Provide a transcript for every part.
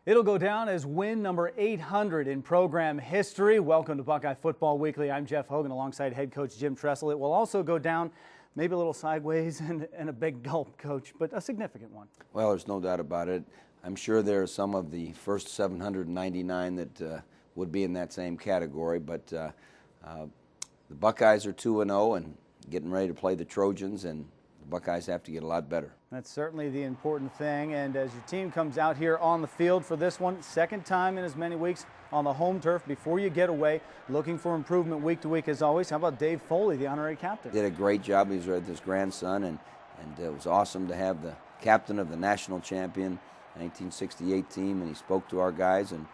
It'll go down as win number 800 in program history. Welcome to Buckeye Football Weekly. I'm Jeff Hogan alongside head coach Jim Tressel. It will also go down maybe a little sideways and a big gulp, coach, but a significant one. Well, there's no doubt about it. I'm sure there are some of the first 799 that would be in that same category, but the Buckeyes are 2-0 and getting ready to play the Trojans, and the Buckeyes have to get a lot better. That's certainly the important thing, and as your team comes out here on the field for this one, second time in as many weeks on the home turf, before you get away, looking for improvement week to week as always. How about Dave Foley, the honorary captain? Did a great job. He was with his grandson, and it was awesome to have the captain of the national champion 1968 team, and he spoke to our guys, and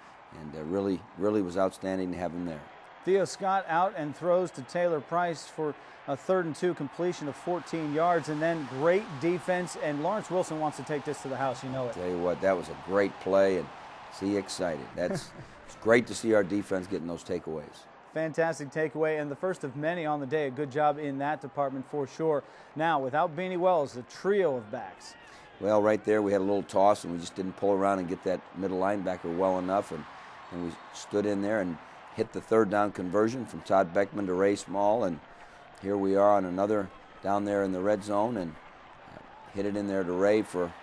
really was outstanding to have him there. Theo Scott out and throws to Taylor Price for a 3rd and 2 completion of 14 yards, and then great defense, and Lawrence Wilson wants to take this to the house, you know it. Tell you what, that was a great play, and see excited. It's great to see our defense getting those takeaways. Fantastic takeaway, and the first of many on the day. A good job in that department for sure. Now, without Beanie Wells, the trio of backs. Well, right there we had a little toss, and we just didn't pull around and get that middle linebacker well enough, and we stood in there and hit the 3rd down conversion from Todd Beckman to Ray Small, and here we are on another down there in the red zone, and hit it in there to Ray for a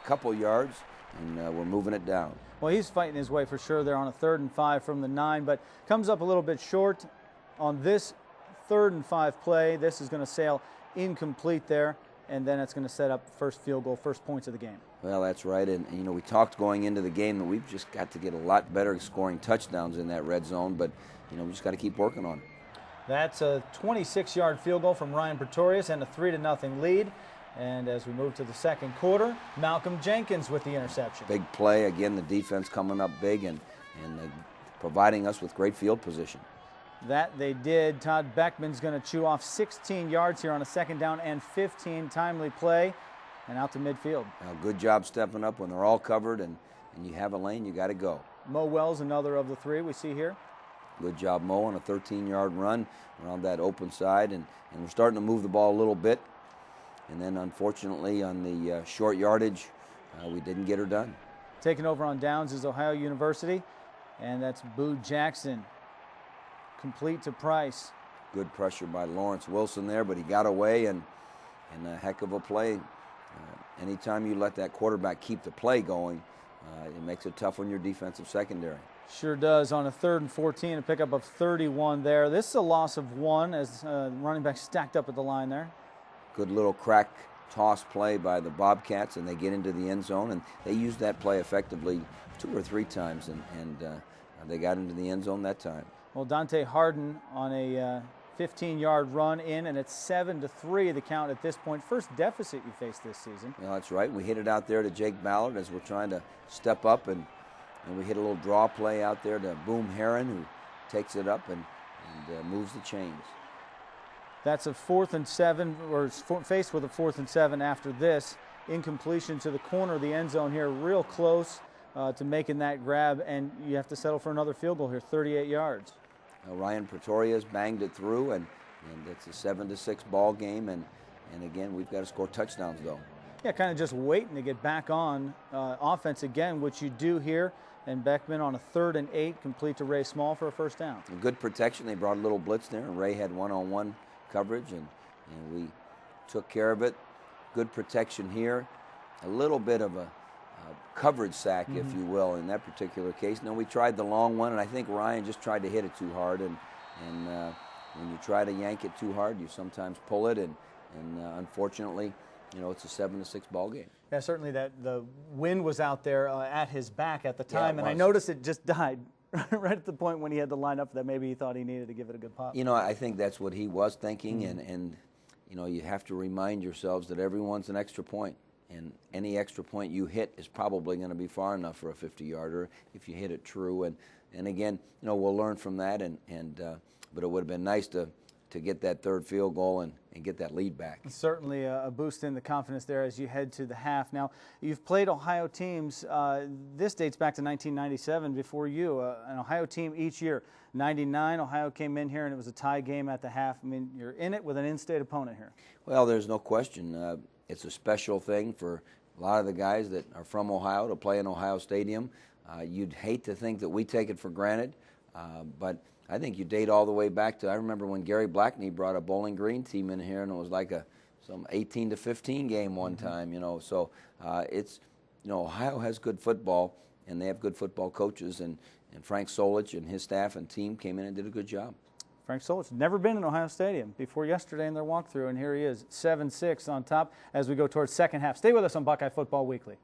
couple yards, and we're moving it down. Well, he's fighting his way for sure there on a 3rd and 5 from the 9, but comes up a little bit short on this 3rd and 5 play. This is going to sail incomplete there, and then it's going to set up first field goal, first points of the game. Well, that's right, and you know, we talked going into the game that we've just got to get a lot better scoring touchdowns in that red zone, but you know, we just got to keep working on it. That's a 26-yard field goal from Ryan Pretorius and a 3-0 lead. And as we move to the second quarter, Malcolm Jenkins with the interception. Big play again. The defense coming up big and providing us with great field position. That they did. Todd Beckman's going to chew off 16 yards here on a 2nd down and 15. Timely play and out to midfield. Now, good job stepping up when they're all covered and you have a lane. You got to go. Mo Wells, another of the 3 we see here. Good job, Mo, on a 13-yard run around that open side, and we're starting to move the ball a little bit. And then, unfortunately, on the short yardage, we didn't get her done. Taking over on downs is Ohio University, and that's Boo Jackson. Complete to Price. Good pressure by Lawrence Wilson there, but he got away, and a heck of a play. Anytime you let that quarterback keep the play going, it makes it tough on your defensive secondary. Sure does. On a 3rd and 14, a pickup of 31 there. This is a loss of 1 as running back stacked up at the line there. Good little crack toss play by the Bobcats, and they get into the end zone, and they used that play effectively 2 or 3 times, and they got into the end zone that time. Well, Dante Harden on a 15-yard run in, and it's 7-3 the count at this point. First deficit you faced this season. Yeah, that's right. We hit it out there to Jake Ballard as we're trying to step up, and we hit a little draw play out there to Boom Heron, who takes it up and moves the chains. That's a 4th and 7, or faced with a 4th and 7 after this. Incompletion to the corner of the end zone here, real close to making that grab, and you have to settle for another field goal here, 38 yards. Ryan Pretorius banged it through, and it's a 7-6 ball game, and again, we've got to score touchdowns, though. Yeah, kind of just waiting to get back on offense again, which you do here. And Beckman on a 3rd and 8, complete to Ray Small for a 1st down. Good protection. They brought a little blitz there, and Ray had one-on-one coverage, and we took care of it. Good protection here. A little bit of a coverage sack, if you will, in that particular case. Now, we tried the long one, and I think Ryan just tried to hit it too hard, and when you try to yank it too hard, you sometimes pull it, and unfortunately, you know, it's a 7-6 ball game. Yeah, certainly that the wind was out there at his back at the time, Yeah, and I noticed it just died right at the point when he had to line up that maybe he thought he needed to give it a good pop. You know, I think that's what he was thinking, and you know, you have to remind yourselves that everyone's an extra point, and any extra point you hit is probably going to be far enough for a 50-yarder if you hit it true. And again, you know, we'll learn from that, but it would have been nice to get that 3rd field goal and get that lead back. Certainly a boost in the confidence there as you head to the half. Now, you've played Ohio teams. This dates back to 1997 before you. An Ohio team each year. 99, Ohio came in here and it was a tie game at the half. I mean, you're in it with an in-state opponent here. Well, there's no question. It's a special thing for a lot of the guys that are from Ohio to play in Ohio Stadium. You'd hate to think that we take it for granted, but I think you date all the way back to, I remember when Gary Blackney brought a Bowling Green team in here, and it was like some 18-15 game one time, you know. So it's, you know, Ohio has good football, and they have good football coaches, and Frank Solich and his staff and team came in and did a good job. Frank Solich, never been in Ohio Stadium before yesterday in their walkthrough, and here he is, 7-6 on top as we go towards second half. Stay with us on Buckeye Football Weekly.